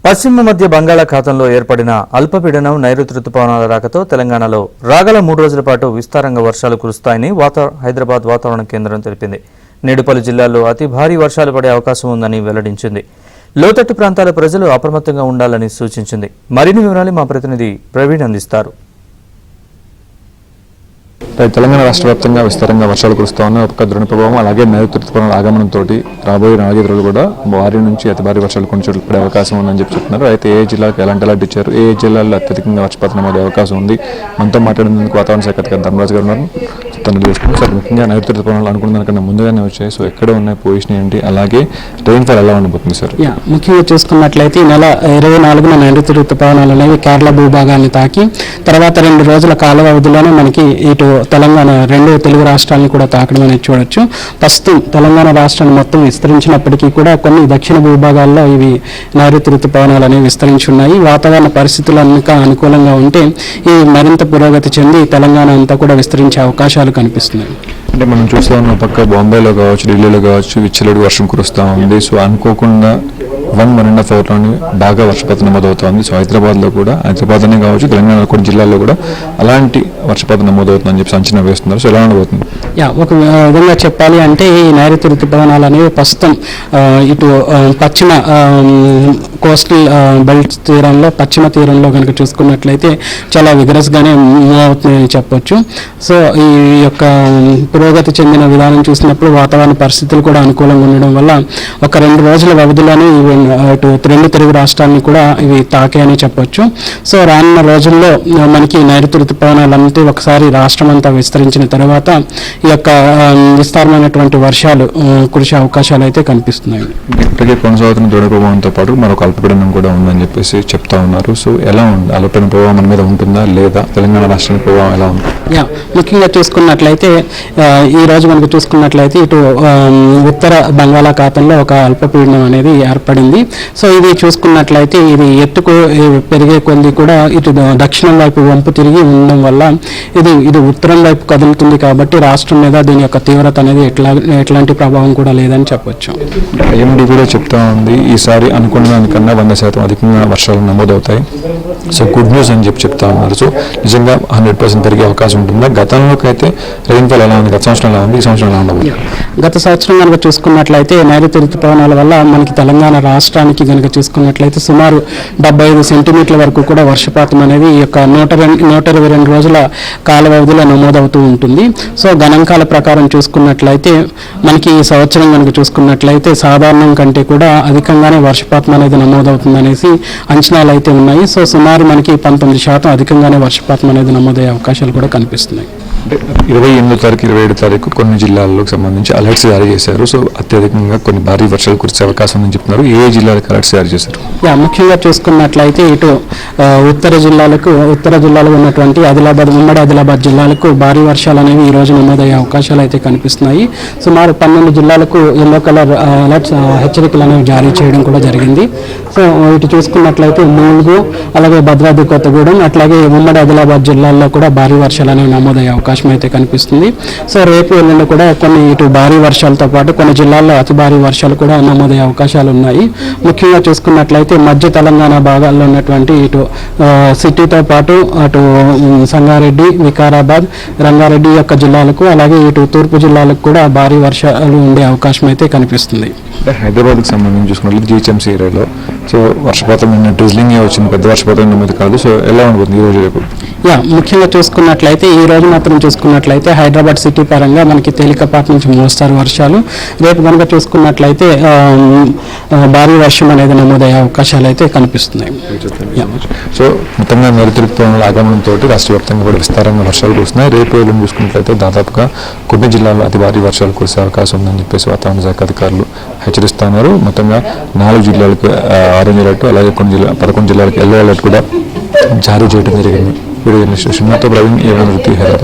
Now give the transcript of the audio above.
పశ్చిమ మధ్య బంగాళాఖాతంలో ఏర్పడిన అల్పపీడనం నైరుతి రుతుపవనాల రాకతో తెలంగాణలో రాగల 3 రోజుల పాటు విస్తారంగా వర్షాలు కురుస్తాయని హైదరాబాద్ వాతావరణ కేంద్రం తెలిపింది. నేడు పలు జిల్లాల్లో అతి భారీ వర్షాలు పడే అవకాశం ఉందని వెల్లడించింది. లోతట్టు ప్రాంతాల ప్రజలు అప్రమత్తంగా ఉండాలని సూచించింది. మరిన్ని వివరాలు మా ప్రతినిధి ప్రవీణ్ అందిస్తారు. తెలంగాణ రాష్ట్ర వ్యాప్తంగా విస్తారంగా వర్షాలు కురుస్తా ఉన్నాయి. ఒక ద్రోణ ప్రభావం అలాగే నైరుతి రుతుపవనాల ఆగమనంతో రాబోయే 4 రోజులు కూడా భారీ నుంచి అతి భారీ వర్షాలు కొన్ని చోట్ల పడే అవకాశం ఉందని చెప్తున్నారు. అయితే ఏ జిల్లాకు ఎలాంటి అలర్ట్ ఇచ్చారు, ఏ జిల్లాల్లో అత్యధికంగా వర్షపాతం నమోదే అవకాశం ఉంది, మనతో మాట్లాడేందుకు వాతావరణ శాఖ అధికారి ధర్మరాజు గారు ఉన్నారు. తను తెలుసుకున్నాం. సార్, ముఖ్యంగా నైరుతి రుతుపవనాలు అనుకున్న దానికన్నా ముందుగానే వచ్చాయి. సో ఎక్కడ ఉన్నాయి, పొజిషన్ ఏంటి, అలాగే రెయిన్ఫాల్ ఎలా ఉండబోతుంది సార్? ముఖ్యంగా చూసుకున్నట్లయితే ఈ నెల 24న నైరుతి రుతుపవనాలు అనేవి కేరళ భూభాగాన్ని తాకి తర్వాత 2 రోజుల కాల వ్యవధిలోనే మనకి ఇటు తెలంగాణ 2 తెలుగు రాష్ట్రాలను కూడా తాకడం అనేది చూడొచ్చు. ప్రస్తుతం తెలంగాణ రాష్ట్రాన్ని మొత్తం విస్తరించినప్పటికీ కూడా కొన్ని దక్షిణ భూభాగాల్లో ఇవి నైరుతి రుతుపవనాలు అనేవి విస్తరించి ఉన్నాయి. వాతావరణ పరిస్థితులు అన్నిక అనుకూలంగా ఉంటే ఇవి మరింత పురోగతి చెంది తెలంగాణ అంతా కూడా విస్తరించే అవకాశాలు కనిపిస్తున్నాయి. అంటే మనం చూస్తూ ఉన్న పక్క బాంబేలో కావచ్చు, ఢిల్లీలో కావచ్చు విచ్చలవిడి వర్షం కురుస్తూ ఉంది. సో అనుకోకుండా 1.5 అవర్లోనే బాగా వర్షపాతం నమోదవుతోంది. సో హైదరాబాద్లో కూడా, హైదరాబాద్నే కావచ్చు తెలంగాణలో కొన్ని జిల్లాల్లో కూడా అలాంటి వర్షపాతం నమోదవుతుందని చెప్పి అంచనా వేస్తున్నారు. సో ఎలా ఉండబోతుంది? ఒక విధంగా చెప్పాలి అంటే ఈ నైరుతి రుతుపవనాలు అనేవి ప్రస్తుతం ఇటు పశ్చిమ కోస్టల్ బెల్ట్ తీరంలో, పశ్చిమ తీరంలో కనుక చూసుకున్నట్లయితే చాలా విగరస్గానే మూవ్ అవుతున్నాయని చెప్పొచ్చు. సో ఈ యొక్క పురోగతి చెందిన విధానం చూసినప్పుడు వాతావరణ పరిస్థితులు కూడా అనుకూలంగా ఉండడం వల్ల ఒక 2 రోజుల వ్యవధిలోనే ఇవి ఇటు 2 తెలుగు రాష్ట్రాన్ని కూడా ఇవి తాకాయని చెప్పొచ్చు. సో రానున్న రోజుల్లో మనకి నైరుతి రుతుపవనాలన్నీ ఒకసారి రాష్ట్రం అంతా విస్తరించిన తర్వాత ఈ యొక్క విస్తారమైనటువంటి వర్షాలు కురిసే అవకాశాలు అయితే కనిపిస్తున్నాయి. ఇప్పటికే కొనసాగుతున్న ద్రోణ ప్రభావంతో పాటు మరొక అల్పపీడనం కూడా ఉందని చెప్పేసి చెప్తా ఉన్నారు. సో ఎలా ఉంది, అల్పపీడన ప్రభావం మన మీద ఉంటుందా లేదా, తెలంగాణ రాష్ట్రానికి ప్రభావం ఎలా ఉంది? ముఖ్యంగా చూసుకున్నట్లయితే ఈ రోజు మనకు చూసుకున్నట్లయితే ఇటు ఉత్తర బంగాళాఖాతంలో ఒక అల్పపీడనం అనేది ఏర్పడింది. సో ఇది చూసుకున్నట్లయితే ఇది ఎత్తుకు పెరిగే కొద్ది కూడా ఇటు దక్షిణం వైపు వంపు తిరిగి ఉండడం వల్ల ఇది ఉత్తరం వైపు కదులుతుంది. కాబట్టి రాష్ట్రం మీద దీని యొక్క తీవ్రత అనేది ఎట్లాంటి ప్రభావం కూడా లేదని చెప్పొచ్చు. ఐఎండీ కూడా చెప్తా ఉంది, ఈసారి అనుకున్న దానికన్నా 100% అధికంగా వర్షాలు నమోదవుతాయి. సో గుడ్ న్యూస్ అని చెప్తా ఉన్నారు. సో నిజంగా 100% పెరిగే అవకాశం ఉంటుందా? గతంలోకి అయితే రెయిన్ఫాల్ ఎలా ఉంది, గత సంవత్సరం ఎలా ఉంది, ఈ సంవత్సరం ఎలా ఉండదు? గత సంవత్సరం కనుక చూసుకున్నట్లయితే నైరుతి రుతుపవనాల వల్ల మనకి తెలంగాణ రాష్ట్రానికి కనుక చూసుకున్నట్లయితే సుమారు 75 సెంటీమీటర్ల వరకు కూడా వర్షపాతం అనేది ఈ యొక్క 122 రోజుల కాల వ్యవధిలో నమోదవుతూ ఉంటుంది. సో గణాంకాల ప్రకారం చూసుకున్నట్లయితే మనకి ఈ సంవత్సరం కనుక చూసుకున్నట్లయితే సాధారణం కంటే కూడా అధికంగానే వర్షపాతం అనేది నమోదవుతుందనేసి అంచనాలు అయితే ఉన్నాయి. సో సుమారు మనకి 19% అధికంగానే వర్షపాతం అనేది నమోదయ్యే అవకాశాలు కూడా కనిపిస్తున్నాయి. 28వ తారీఖు 27వ తారీఖు కొన్ని జిల్లాలకు సంబంధించి అలర్ట్స్ జారీ చేశారు. సో అత్యధికంగా కొన్ని భారీ వర్షాలు కురిసే అవకాశం ఉందని చెప్తున్నారు. ఏ జిల్లాలకు అలర్ట్స్ జారీ చేశారు? ముఖ్యంగా చూసుకున్నట్లయితే ఇటు ఉత్తర జిల్లాలో ఉన్నటువంటి ఉమ్మడి ఆదిలాబాద్ జిల్లాలకు భారీ వర్షాలు అనేవి ఈ రోజు నమోదయ్యే అవకాశాలు అయితే కనిపిస్తున్నాయి. సుమారు 12 జిల్లాలకు ఎల్లో కలర్ అలర్ట్స్ హెచ్చరికలు అనేవి జారీ చేయడం కూడా జరిగింది. సో ఇటు చూసుకున్నట్లయితే ములుగు, అలాగే భద్రాద్రి కొత్తగూడెం, అట్లాగే ఉమ్మడి ఆదిలాబాద్ జిల్లాల్లో కూడా భారీ వర్షాలు అనేవి నమోదయ్యే అవకాశం అయితే కనిపిస్తుంది. సో రేపు ఎల్లుండి కూడా కొన్ని ఇటు భారీ వర్షాలతో పాటు కొన్ని జిల్లాల్లో అతి భారీ వర్షాలు కూడా నమోదయ్యే అవకాశాలు ఉన్నాయి. ముఖ్యంగా చూసుకున్నట్లయితే మధ్య తెలంగాణ భాగాల్లో ఉన్నటువంటి ఇటు సిటీతో పాటు అటు సంగారెడ్డి, వికారాబాద్, రంగారెడ్డి యొక్క జిల్లాలకు, అలాగే ఇటు తూర్పు జిల్లాలకు కూడా భారీ వర్షాలు ఉండే అవకాశం అయితే కనిపిస్తుంది. హైదరాబాద్కి సంబంధించి చూసుకున్నట్లయితే జీహెచ్ఎంసీ ఏరియాలో సో వర్షపాతం డ్రిజ్లింగ్ వచ్చింది, పెద్ద వర్షపాతం నమోదు కాదు. సో ఎలా ఉంటుంది ఈ రోజు రేపు? ముఖ్యంగా చూసుకున్నట్లయితే ఈ రోజు మాత్రం చూసుకున్నట్లయితే హైదరాబాద్ సిటీ పరంగా మనకి తేలికపాటి నుంచి మోస్తారు వర్షాలు. రేపు కనుక చూసుకున్నట్లయితే భారీ వర్షం అనేది నమోదయ్యే అవకాశాలు అయితే కనిపిస్తున్నాయి. సో మొత్తంగా నైరుతి రుతుపవనాల ఆగమనంతో రాష్ట్ర వ్యాప్తంగా కూడా విస్తారంగా వర్షాలు కురుస్తున్నాయి. రేపు ఎల్లుండి చూసుకున్నట్లయితే దాదాపుగా కొన్ని జిల్లాల్లో అతి భారీ వర్షాలు కురిసే అవకాశం ఉందని చెప్పేసి వాతావరణ శాఖ అధికారులు హెచ్చరిస్తున్నారు. మొత్తంగా 4 జిల్లాలకు ఆరెంజ్ అలర్ట్, అలాగే 11 జిల్లాలకు ఎల్లో అలర్ట్ కూడా జారీ చేయడం జరిగింది. Video journalist Praveen, Hyderabad.